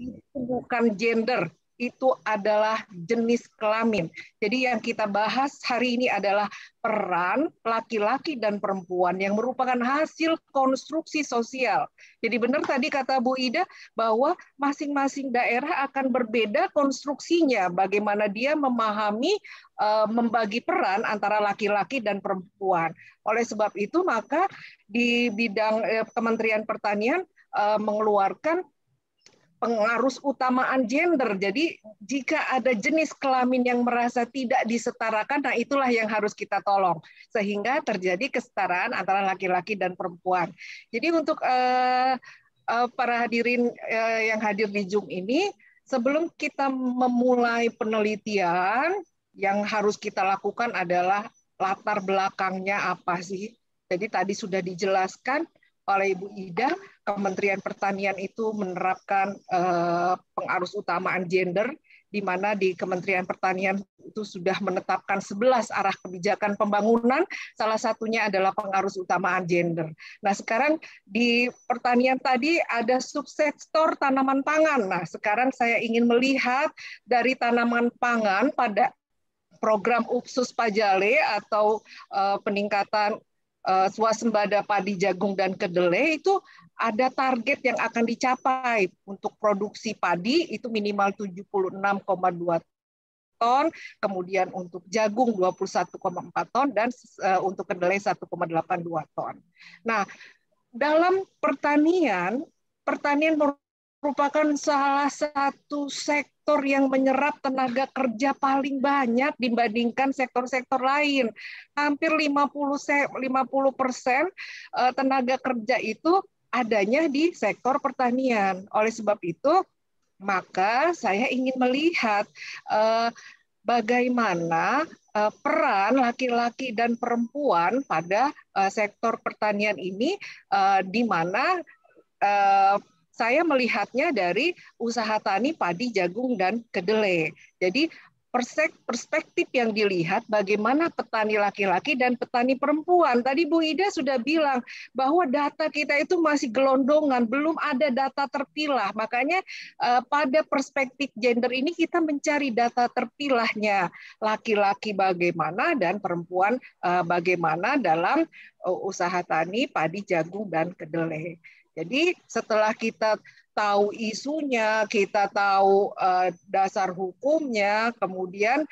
itu bukan gender, itu adalah jenis kelamin. Jadi yang kita bahas hari ini adalah peran laki-laki dan perempuan yang merupakan hasil konstruksi sosial. Jadi benar tadi kata Bu Ida bahwa masing-masing daerah akan berbeda konstruksinya, bagaimana dia memahami membagi peran antara laki-laki dan perempuan. Oleh sebab itu maka di bidang Kementerian Pertanian mengeluarkan pengarus utamaan gender. Jadi jika ada jenis kelamin yang merasa tidak disetarakan, nah itulah yang harus kita tolong sehingga terjadi kesetaraan antara laki-laki dan perempuan. Jadi untuk para hadirin yang hadir di Zoom ini, sebelum kita memulai penelitian, yang harus kita lakukan adalah latar belakangnya apa sih. Jadi tadi sudah dijelaskan oleh Ibu Ida, Kementerian Pertanian itu menerapkan pengarus utamaan gender, di mana di Kementerian Pertanian itu sudah menetapkan 11 arah kebijakan pembangunan, salah satunya adalah pengarus utamaan gender. Nah sekarang di pertanian tadi ada subsektor tanaman pangan. Nah sekarang saya ingin melihat dari tanaman pangan pada program UPSUS Pajale atau peningkatan swasembada padi, jagung, dan kedelai itu ada target yang akan dicapai untuk produksi padi itu minimal 76,2 ton, kemudian untuk jagung 21,4 ton, dan untuk kedelai 1,82 ton. Nah, dalam pertanian merupakan salah satu sektor yang menyerap tenaga kerja paling banyak dibandingkan sektor-sektor lain. Hampir 50% tenaga kerja itu adanya di sektor pertanian. Oleh sebab itu, maka saya ingin melihat bagaimana peran laki-laki dan perempuan pada sektor pertanian ini, di mana saya melihatnya dari usaha tani padi, jagung, dan kedelai. Jadi perspektif yang dilihat bagaimana petani laki-laki dan petani perempuan. Tadi Bu Ida sudah bilang bahwa data kita itu masih gelondongan, belum ada data terpilah. Makanya pada perspektif gender ini kita mencari data terpilahnya. Laki-laki bagaimana dan perempuan bagaimana dalam usaha tani padi, jagung, dan kedelai. Jadi setelah kita tahu isunya, kita tahu dasar hukumnya, kemudian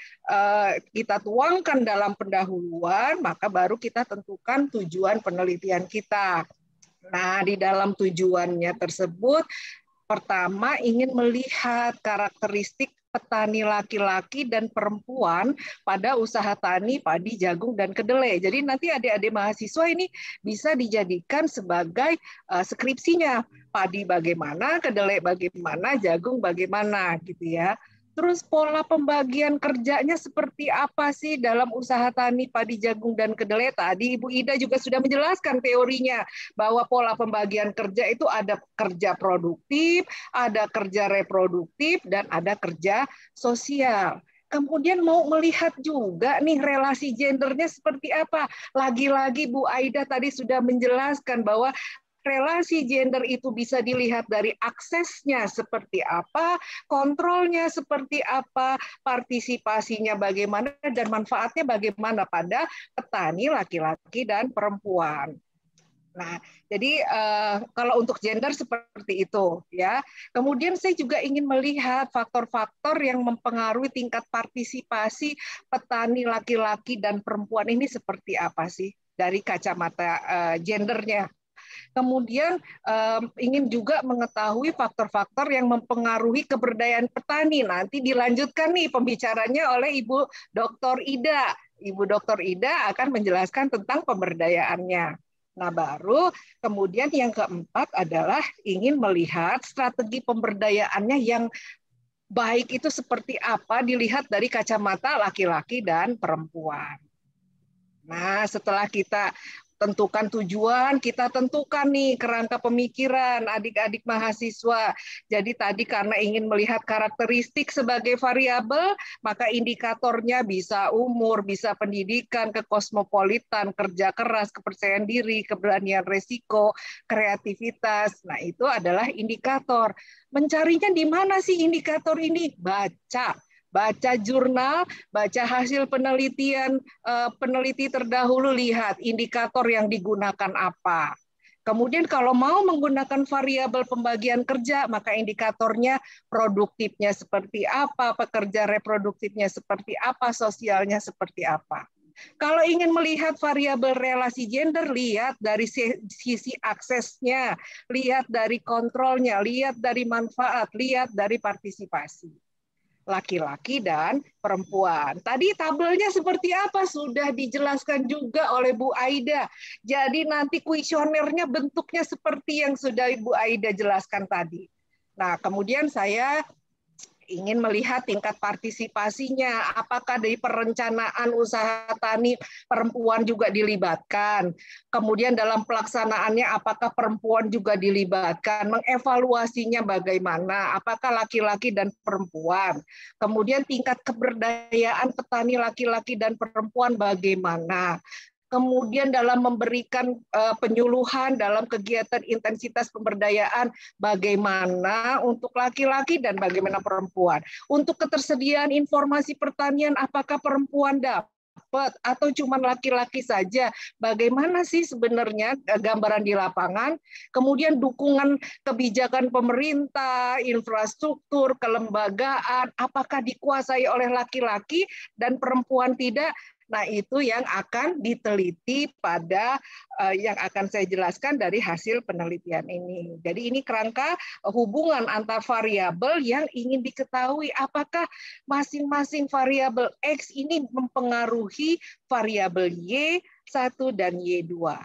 kita tuangkan dalam pendahuluan, maka baru kita tentukan tujuan penelitian kita. Nah, di dalam tujuannya tersebut, pertama ingin melihat karakteristik petani laki-laki dan perempuan pada usaha tani padi, jagung, dan kedelai. Jadi nanti adik-adik mahasiswa ini bisa dijadikan sebagai skripsinya. Padi bagaimana, kedelai bagaimana, jagung bagaimana gitu ya. Terus pola pembagian kerjanya seperti apa sih dalam usaha tani padi, jagung, dan kedelai? Tadi Ibu Ida juga sudah menjelaskan teorinya bahwa pola pembagian kerja itu ada kerja produktif, ada kerja reproduktif, dan ada kerja sosial. Kemudian mau melihat juga nih relasi gendernya seperti apa. Lagi-lagi Bu Aida tadi sudah menjelaskan bahwa relasi gender itu bisa dilihat dari aksesnya seperti apa, kontrolnya seperti apa, partisipasinya bagaimana, dan manfaatnya bagaimana pada petani laki-laki dan perempuan. Nah, jadi kalau untuk gender seperti itu ya. Kemudian saya juga ingin melihat faktor-faktor yang mempengaruhi tingkat partisipasi petani laki-laki dan perempuan ini seperti apa sih dari kacamata gendernya. Kemudian ingin juga mengetahui faktor-faktor yang mempengaruhi keberdayaan petani. Nanti dilanjutkan nih pembicaranya oleh Ibu Dr. Ida. Ibu Dr. Ida akan menjelaskan tentang pemberdayaannya. Nah, baru kemudian yang keempat adalah ingin melihat strategi pemberdayaannya yang baik itu seperti apa dilihat dari kacamata laki-laki dan perempuan. Nah, setelah kita tentukan tujuan, kita tentukan nih kerangka pemikiran adik-adik mahasiswa. Jadi tadi karena ingin melihat karakteristik sebagai variabel, maka indikatornya bisa umur, bisa pendidikan, kekosmopolitan, kerja keras, kepercayaan diri, keberanian resiko, kreativitas. Nah, itu adalah indikator. Mencarinya di mana sih indikator ini? Baca jurnal, baca hasil penelitian peneliti terdahulu, lihat indikator yang digunakan apa. Kemudian kalau mau menggunakan variabel pembagian kerja, maka indikatornya produktifnya seperti apa, pekerja reproduktifnya seperti apa, sosialnya seperti apa. Kalau ingin melihat variabel relasi gender, lihat dari sisi aksesnya, lihat dari kontrolnya, lihat dari manfaat, lihat dari partisipasi. Laki-laki dan perempuan. Tadi tabelnya seperti apa? Sudah dijelaskan juga oleh Bu Aida. Jadi nanti kuesionernya bentuknya seperti yang sudah Ibu Aida jelaskan tadi. Nah, kemudian saya ingin melihat tingkat partisipasinya, apakah dari perencanaan usaha tani perempuan juga dilibatkan, kemudian dalam pelaksanaannya apakah perempuan juga dilibatkan, mengevaluasinya bagaimana, apakah laki-laki dan perempuan, kemudian tingkat keberdayaan petani laki-laki dan perempuan bagaimana, kemudian dalam memberikan penyuluhan dalam kegiatan intensitas pemberdayaan bagaimana untuk laki-laki dan bagaimana perempuan. Untuk ketersediaan informasi pertanian apakah perempuan dapat atau cuma laki-laki saja? Bagaimana sih sebenarnya gambaran di lapangan? Kemudian dukungan kebijakan pemerintah, infrastruktur, kelembagaan, apakah dikuasai oleh laki-laki dan perempuan tidak? Nah, itu yang akan diteliti pada yang akan saya jelaskan dari hasil penelitian ini. Jadi ini kerangka hubungan antar variabel yang ingin diketahui apakah masing-masing variabel X ini mempengaruhi variabel Y1 dan Y2.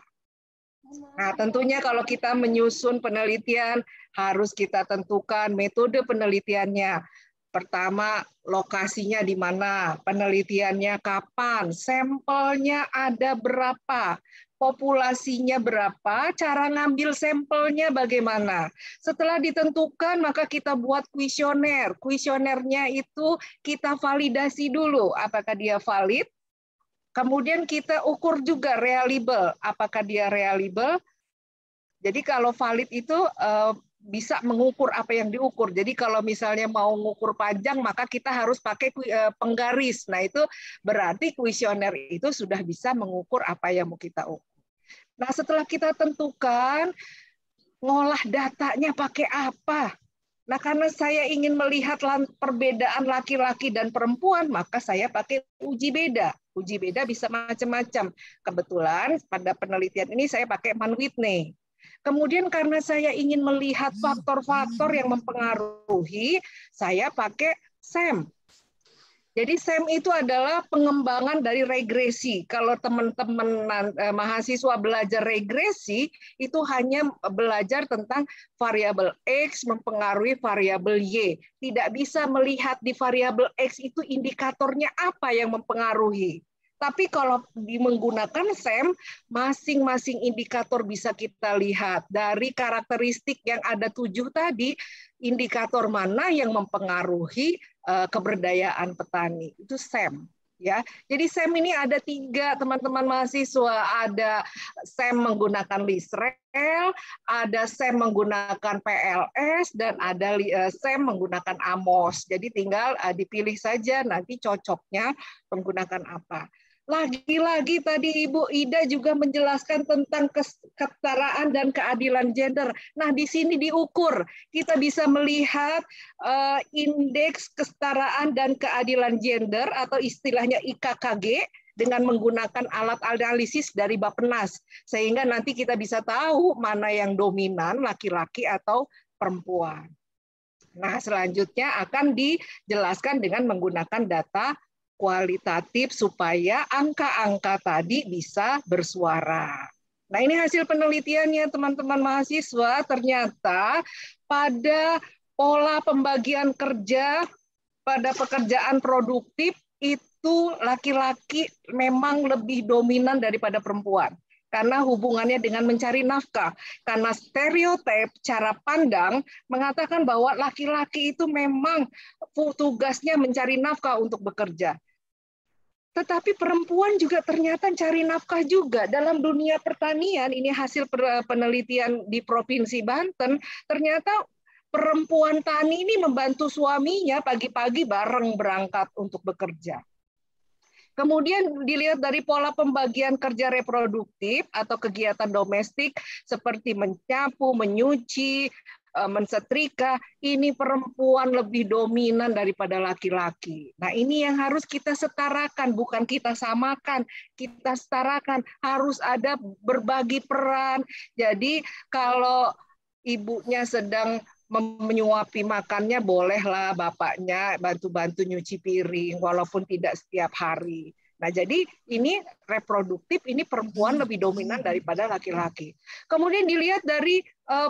Nah, tentunya kalau kita menyusun penelitian harus kita tentukan metode penelitiannya. Pertama, lokasinya di mana, penelitiannya kapan, sampelnya ada berapa, populasinya berapa, cara ngambil sampelnya bagaimana. Setelah ditentukan, maka kita buat kuesioner. Kuesionernya itu kita validasi dulu, apakah dia valid. Kemudian kita ukur juga reliable, apakah dia reliable. Jadi kalau valid itu bisa mengukur apa yang diukur. Jadi kalau misalnya mau mengukur panjang, maka kita harus pakai penggaris. Nah, itu berarti kuesioner itu sudah bisa mengukur apa yang mau kita ukur. Nah, setelah kita tentukan, ngolah datanya pakai apa? Nah, karena saya ingin melihat perbedaan laki-laki dan perempuan, maka saya pakai uji beda. Uji beda bisa macam-macam. Kebetulan pada penelitian ini saya pakai Mann-Whitney. Kemudian karena saya ingin melihat faktor-faktor yang mempengaruhi, saya pakai SEM. Jadi SEM itu adalah pengembangan dari regresi. Kalau teman-teman mahasiswa belajar regresi, itu hanya belajar tentang variabel X mempengaruhi variabel Y. Tidak bisa melihat di variabel X itu indikatornya apa yang mempengaruhi. Tapi kalau menggunakan SEM, masing-masing indikator bisa kita lihat. Dari karakteristik yang ada 7 tadi, indikator mana yang mempengaruhi keberdayaan petani. Itu SEM. Ya, jadi SEM ini ada 3, teman-teman mahasiswa. Ada SEM menggunakan LISREL, ada SEM menggunakan PLS, dan ada SEM menggunakan AMOS. Jadi tinggal dipilih saja nanti cocoknya menggunakan apa. Lagi-lagi tadi Ibu Ida juga menjelaskan tentang kesetaraan dan keadilan gender. Nah, di sini diukur. Kita bisa melihat indeks kesetaraan dan keadilan gender atau istilahnya IKKG dengan menggunakan alat analisis dari Bappenas. Sehingga nanti kita bisa tahu mana yang dominan, laki-laki atau perempuan. Nah, selanjutnya akan dijelaskan dengan menggunakan data kualitatif supaya angka-angka tadi bisa bersuara. Nah, ini hasil penelitiannya teman-teman mahasiswa. Ternyata pada pola pembagian kerja, pada pekerjaan produktif itu laki-laki memang lebih dominan daripada perempuan. karena hubungannya dengan mencari nafkah. Karena stereotip cara pandang mengatakan bahwa laki-laki itu memang tugasnya mencari nafkah untuk bekerja. Tetapi perempuan juga ternyata cari nafkah juga. Dalam dunia pertanian, ini hasil penelitian di Provinsi Banten, ternyata perempuan tani ini membantu suaminya pagi-pagi bareng berangkat untuk bekerja. Kemudian dilihat dari pola pembagian kerja reproduktif atau kegiatan domestik seperti menyapu, menyuci, mensetrika, ini perempuan lebih dominan daripada laki-laki. Nah, ini yang harus kita setarakan, bukan kita samakan, kita setarakan. Harus ada berbagi peran. Jadi kalau ibunya sedang menyuapi makannya, bolehlah bapaknya bantu-bantu nyuci piring, walaupun tidak setiap hari. Nah, jadi ini reproduktif, ini perempuan lebih dominan daripada laki-laki. Kemudian dilihat dari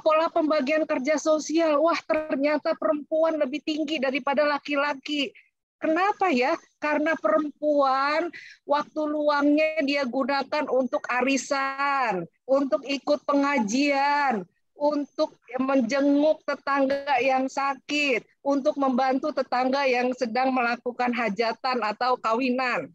pola pembagian kerja sosial, wah ternyata perempuan lebih tinggi daripada laki-laki. Kenapa ya? Karena perempuan waktu luangnya dia gunakan untuk arisan, untuk ikut pengajian, untuk menjenguk tetangga yang sakit, untuk membantu tetangga yang sedang melakukan hajatan atau kawinan.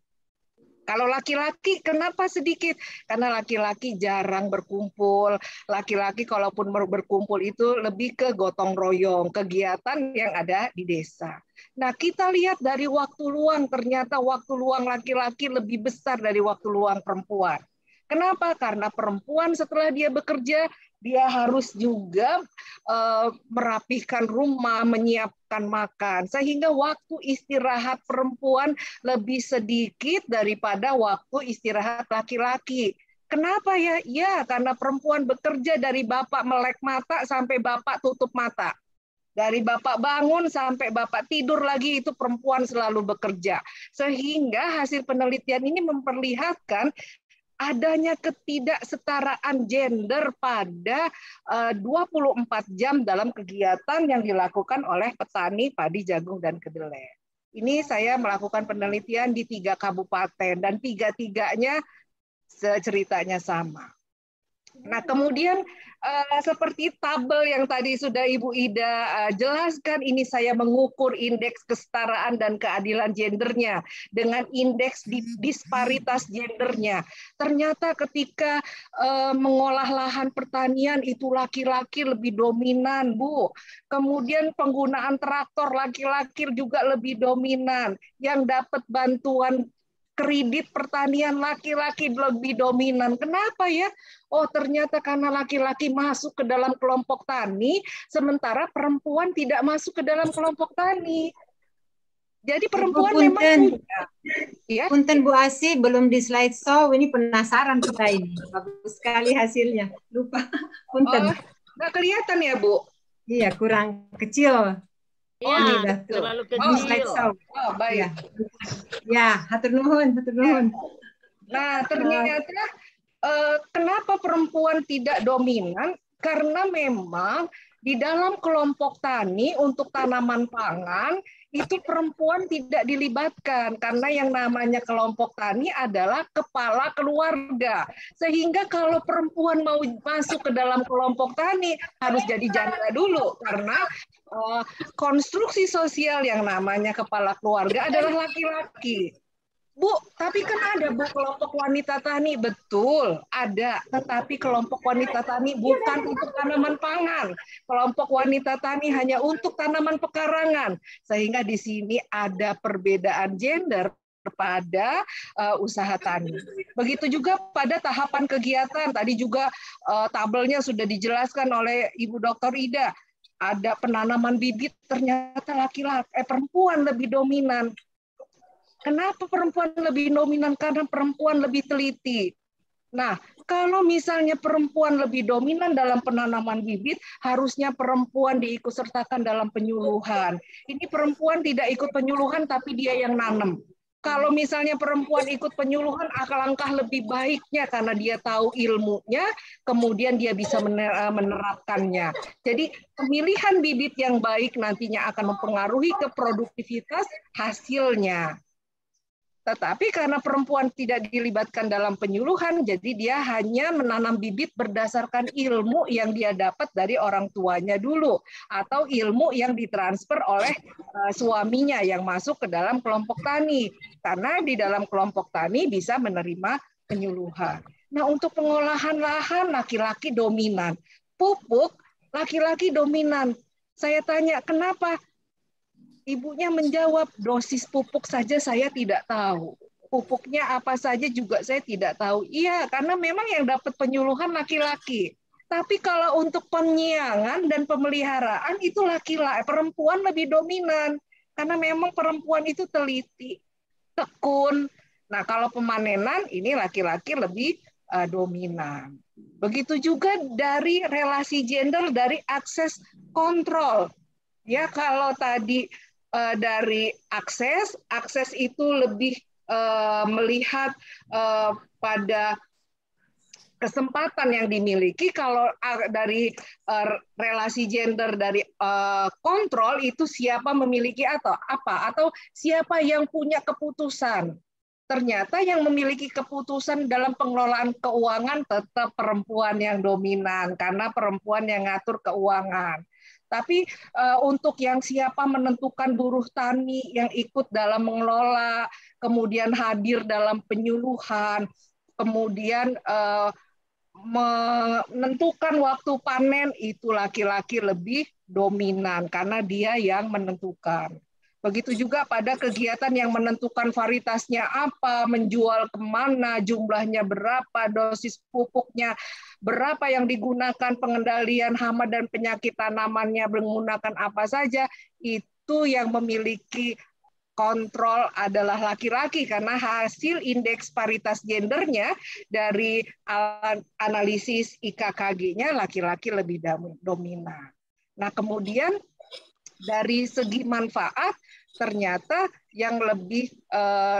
Kalau laki-laki, kenapa sedikit? Karena laki-laki jarang berkumpul. Laki-laki kalaupun berkumpul itu lebih ke gotong royong, kegiatan yang ada di desa. Nah, kita lihat dari waktu luang, ternyata waktu luang laki-laki lebih besar dari waktu luang perempuan. Kenapa? Karena perempuan setelah dia bekerja, dia harus juga merapihkan rumah, menyiapkan makan, sehingga waktu istirahat perempuan lebih sedikit daripada waktu istirahat laki-laki. Kenapa ya? Ya, karena perempuan bekerja dari bapak melek mata sampai bapak tutup mata. Dari bapak bangun sampai bapak tidur lagi, itu perempuan selalu bekerja. Sehingga hasil penelitian ini memperlihatkan adanya ketidaksetaraan gender pada 24 jam dalam kegiatan yang dilakukan oleh petani padi, jagung, dan kedelai. Ini saya melakukan penelitian di 3 kabupaten, dan tiga-tiganya ceritanya sama. Nah, kemudian seperti tabel yang tadi sudah Ibu Ida jelaskan, ini saya mengukur indeks kesetaraan dan keadilan gendernya dengan indeks disparitas gendernya. Ternyata ketika mengolah lahan pertanian itu laki-laki lebih dominan, Bu. Kemudian penggunaan traktor laki-laki juga lebih dominan. Yang dapat bantuan kredit pertanian laki-laki lebih dominan. Kenapa ya? Oh, ternyata karena laki-laki masuk ke dalam kelompok tani, sementara perempuan tidak masuk ke dalam kelompok tani. Jadi perempuan memang ya. Punten Bu Asi, belum di slide show, ini penasaran kita ini. Bagus sekali hasilnya. Lupa. Punten. Oh, nggak kelihatan ya, Bu? Iya, kurang kecil. Ya, terlalu kecil. Oh, baik. Ya, hatur nuhun, hatur nuhun. Nah, ternyata kenapa perempuan tidak dominan? Karena memang di dalam kelompok tani untuk tanaman pangan itu perempuan tidak dilibatkan, karena yang namanya kelompok tani adalah kepala keluarga. Sehingga kalau perempuan mau masuk ke dalam kelompok tani harus jadi janda dulu, karena konstruksi sosial yang namanya kepala keluarga adalah laki-laki. Bu, tapi kan ada Bu kelompok wanita tani, betul ada, tetapi kelompok wanita tani bukan untuk tanaman pangan. Kelompok wanita tani hanya untuk tanaman pekarangan, sehingga di sini ada perbedaan gender pada usaha tani. Begitu juga pada tahapan kegiatan, tadi juga tabelnya sudah dijelaskan oleh Ibu Dr. Ida. Ada penanaman bibit, ternyata perempuan lebih dominan. Kenapa perempuan lebih dominan? Karena perempuan lebih teliti. Nah, kalau misalnya perempuan lebih dominan dalam penanaman bibit, harusnya perempuan diikutsertakan dalam penyuluhan. Ini perempuan tidak ikut penyuluhan, tapi dia yang nanam. Kalau misalnya perempuan ikut penyuluhan, alangkah lebih baiknya karena dia tahu ilmunya, kemudian dia bisa menerapkannya. Jadi pemilihan bibit yang baik nantinya akan mempengaruhi ke produktivitas hasilnya. Tetapi karena perempuan tidak dilibatkan dalam penyuluhan, jadi dia hanya menanam bibit berdasarkan ilmu yang dia dapat dari orang tuanya dulu, atau ilmu yang ditransfer oleh suaminya yang masuk ke dalam kelompok tani. Karena di dalam kelompok tani bisa menerima penyuluhan. Nah, untuk pengolahan lahan laki-laki dominan. Pupuk laki-laki dominan. Saya tanya, kenapa? Ibunya menjawab, dosis pupuk saja saya tidak tahu. Pupuknya apa saja juga saya tidak tahu. Iya, karena memang yang dapat penyuluhan laki-laki. Tapi kalau untuk penyiangan dan pemeliharaan itu laki-laki, perempuan lebih dominan. Karena memang perempuan itu teliti, tekun. Nah, kalau pemanenan ini laki-laki lebih dominan. Begitu juga dari relasi gender, dari akses kontrol. Ya, kalau tadi dari akses itu lebih melihat pada kesempatan yang dimiliki. Kalau dari relasi gender, dari kontrol itu siapa memiliki atau apa, atau siapa yang punya keputusan. Ternyata yang memiliki keputusan dalam pengelolaan keuangan tetap perempuan yang dominan, karena perempuan yang ngatur keuangan. Tapi untuk yang siapa menentukan buruh tani yang ikut dalam mengelola, kemudian hadir dalam penyuluhan, kemudian menentukan waktu panen, itu laki-laki lebih dominan karena dia yang menentukan. Begitu juga pada kegiatan yang menentukan varietasnya apa, menjual kemana, jumlahnya berapa, dosis pupuknya berapa yang digunakan, pengendalian hama dan penyakit tanamannya menggunakan apa saja, itu yang memiliki kontrol adalah laki-laki, karena hasil indeks paritas gendernya dari analisis IKKG-nya laki-laki lebih dominan. Nah, kemudian dari segi manfaat, ternyata yang lebih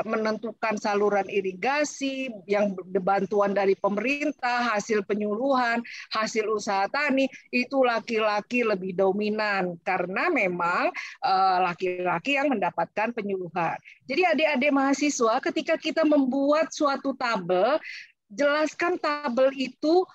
menentukan saluran irigasi, yang bantuan dari pemerintah, hasil penyuluhan, hasil usaha tani, itu laki-laki lebih dominan karena memang laki-laki yang mendapatkan penyuluhan. Jadi adik-adik mahasiswa, ketika kita membuat suatu tabel, jelaskan tabel itu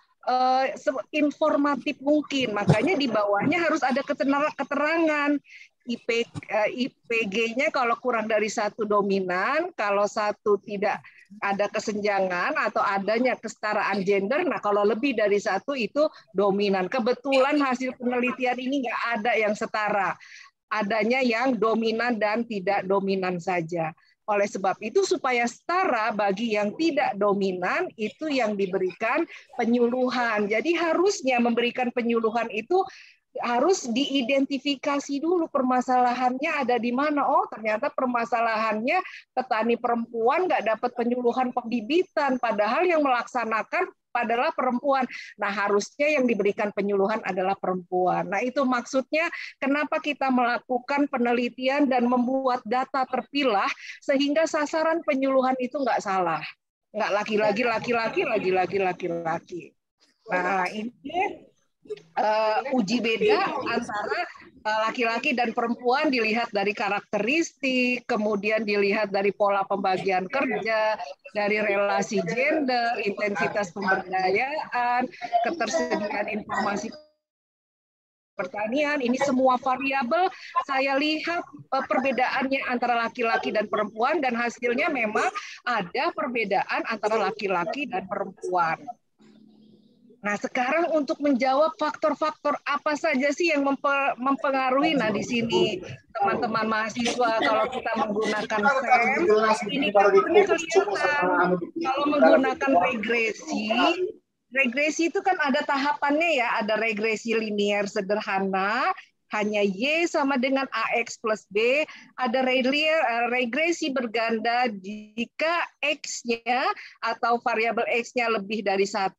informatif mungkin. Makanya di bawahnya harus ada keterangan. IPG-nya kalau kurang dari 1 dominan, kalau 1 tidak ada kesenjangan atau adanya kesetaraan gender, nah kalau lebih dari 1 itu dominan. Kebetulan hasil penelitian ini nggak ada yang setara, adanya yang dominan dan tidak dominan saja. Oleh sebab itu, supaya setara bagi yang tidak dominan, itu yang diberikan penyuluhan. Jadi harusnya memberikan penyuluhan itu harus diidentifikasi dulu permasalahannya ada di mana. Oh, ternyata permasalahannya petani perempuan nggak dapat penyuluhan pembibitan, padahal yang melaksanakan adalah perempuan. Nah, harusnya yang diberikan penyuluhan adalah perempuan. Nah, itu maksudnya kenapa kita melakukan penelitian dan membuat data terpilah sehingga sasaran penyuluhan itu nggak salah. Nggak laki-laki, laki-laki, laki-laki, laki-laki. Nah, ini uji beda antara laki-laki dan perempuan dilihat dari karakteristik, kemudian dilihat dari pola pembagian kerja, dari relasi gender, intensitas pemberdayaan, ketersediaan informasi pertanian, ini semua variabel saya lihat perbedaannya antara laki-laki dan perempuan, dan hasilnya memang ada perbedaan antara laki-laki dan perempuan. Nah, sekarang untuk menjawab faktor-faktor apa saja sih yang mempengaruhi, nah di sini teman-teman mahasiswa kalau kita menggunakan SEM, ini faktornya kelihatan. Kalau menggunakan regresi itu kan ada tahapannya ya, ada regresi linear sederhana, hanya Y sama dengan AX plus B, ada regresi berganda jika X-nya atau variabel X-nya lebih dari 1,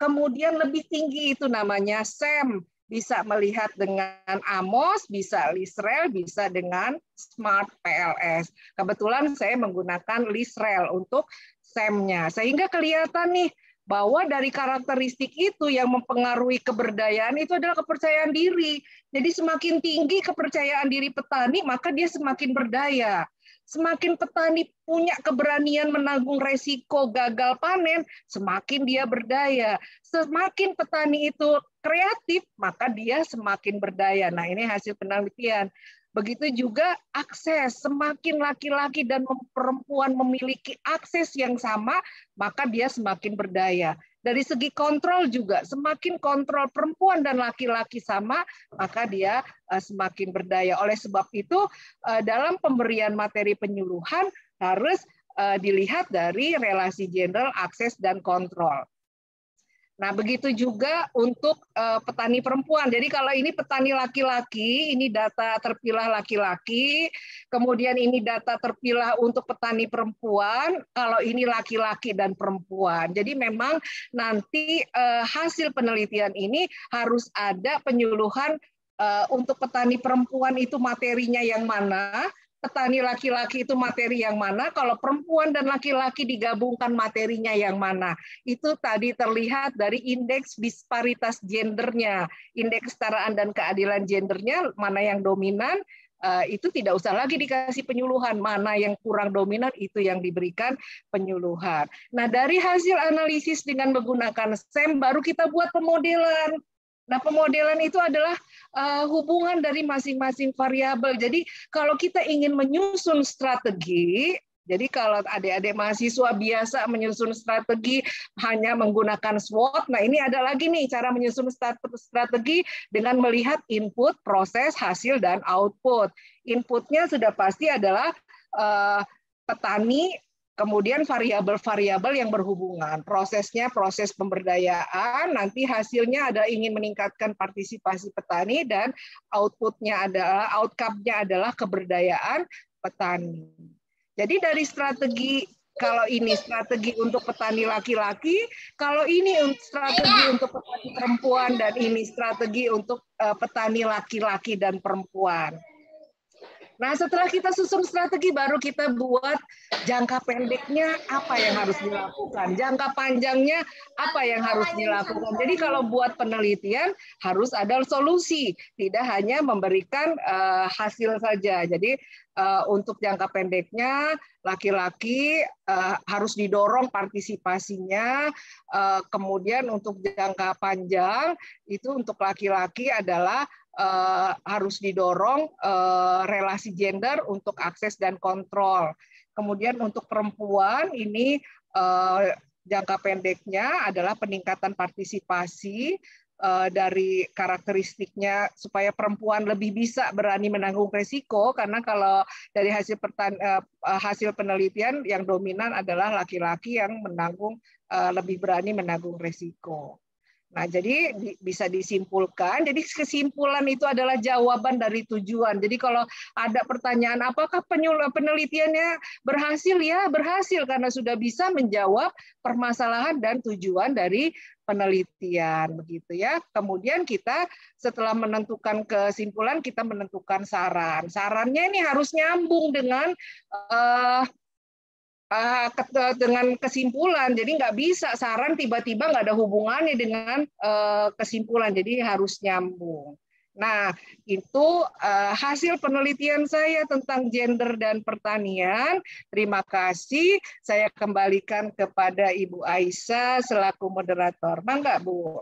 kemudian lebih tinggi itu namanya SEM. Bisa melihat dengan AMOS, bisa LISREL, bisa dengan Smart PLS. Kebetulan saya menggunakan LISREL untuk SEM-nya. Sehingga kelihatan nih, bahwa dari karakteristik itu yang mempengaruhi keberdayaan itu adalah kepercayaan diri. Jadi semakin tinggi kepercayaan diri petani, maka dia semakin berdaya. Semakin petani punya keberanian menanggung resiko gagal panen, semakin dia berdaya. Semakin petani itu kreatif, maka dia semakin berdaya. Nah, ini hasil penelitian. Begitu juga akses, semakin laki-laki dan perempuan memiliki akses yang sama, maka dia semakin berdaya. Dari segi kontrol juga, semakin kontrol perempuan dan laki-laki sama, maka dia semakin berdaya. Oleh sebab itu, dalam pemberian materi penyuluhan harus dilihat dari relasi gender, akses, dan kontrol. Nah, begitu juga untuk petani perempuan. Jadi kalau ini petani laki-laki, ini data terpilah laki-laki, kemudian ini data terpilah untuk petani perempuan, kalau ini laki-laki dan perempuan. Jadi memang nanti hasil penelitian ini harus ada penyuluhan untuk petani perempuan itu materinya yang mana, petani laki-laki itu materi yang mana, kalau perempuan dan laki-laki digabungkan materinya yang mana. Itu tadi terlihat dari indeks disparitas gendernya, indeks kesetaraan dan keadilan gendernya, mana yang dominan, itu tidak usah lagi dikasih penyuluhan, mana yang kurang dominan, itu yang diberikan penyuluhan. Nah, dari hasil analisis dengan menggunakan SEM, baru kita buat pemodelan. Nah, pemodelan itu adalah hubungan dari masing-masing variabel. Jadi, kalau kita ingin menyusun strategi, jadi kalau adik-adik mahasiswa biasa menyusun strategi hanya menggunakan SWOT, nah ini ada lagi nih cara menyusun strategi dengan melihat input, proses, hasil, dan output. Inputnya sudah pasti adalah petani, kemudian variabel-variabel yang berhubungan. Prosesnya proses pemberdayaan, nanti hasilnya ada ingin meningkatkan partisipasi petani, dan outputnya adalah, outcome-nya adalah keberdayaan petani. Jadi dari strategi, kalau ini strategi untuk petani laki-laki, kalau ini strategi untuk petani perempuan, dan ini strategi untuk petani laki-laki dan perempuan. Nah, setelah kita susun strategi, baru kita buat jangka pendeknya apa yang harus dilakukan, jangka panjangnya apa yang harus dilakukan. Jadi kalau buat penelitian harus ada solusi, tidak hanya memberikan hasil saja. Jadi untuk jangka pendeknya, laki-laki harus didorong partisipasinya, kemudian untuk jangka panjang, itu untuk laki-laki adalah harus didorong relasi gender untuk akses dan kontrol. Kemudian untuk perempuan ini jangka pendeknya adalah peningkatan partisipasi dari karakteristiknya supaya perempuan lebih bisa berani menanggung risiko, karena kalau dari hasil penelitian yang dominan adalah laki-laki yang menanggung lebih berani menanggung risiko. Nah, jadi bisa disimpulkan, jadi kesimpulan itu adalah jawaban dari tujuan. Jadi kalau ada pertanyaan apakah penelitiannya berhasil, ya berhasil karena sudah bisa menjawab permasalahan dan tujuan dari penelitian, begitu ya. Kemudian kita setelah menentukan kesimpulan, kita menentukan saran. Sarannya ini harus nyambung dengan kesimpulan, jadi nggak bisa saran tiba-tiba nggak ada hubungannya dengan kesimpulan, jadi harus nyambung. Nah, itu hasil penelitian saya tentang gender dan pertanian. Terima kasih. Saya kembalikan kepada Ibu Aisyah selaku moderator. Bangga, Bu.